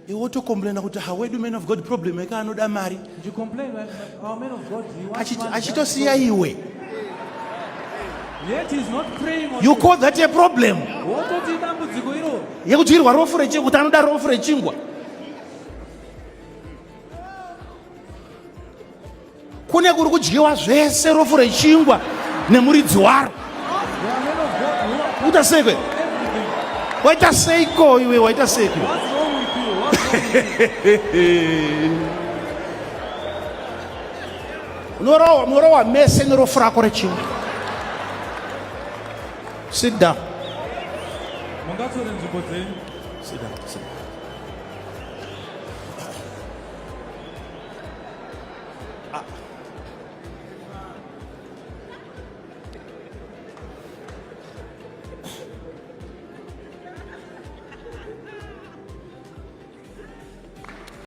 iwotokomplaina kuti hawedu man of God problem yake anoda mari. You complain that our man of God, he wants money. Achitosiya iwe. Yet he's not praying on You call that a problem? wototi dambudziko iro. Yekudyirwa rofu rechingwa kuti anoda rofu rechingwa. Kune kuri kudyiwa zvese rofu rechingwa nemuridzi waro. There are men of God who are Uta seiko. everything. Waita seiko iwe, waita seiko. What's wrong with you? What's wrong with you? Unorawa mese nerofu rako rechingwa. Sit down. Mungatsore nzvimbo dzenyu. Sit down. Sit down.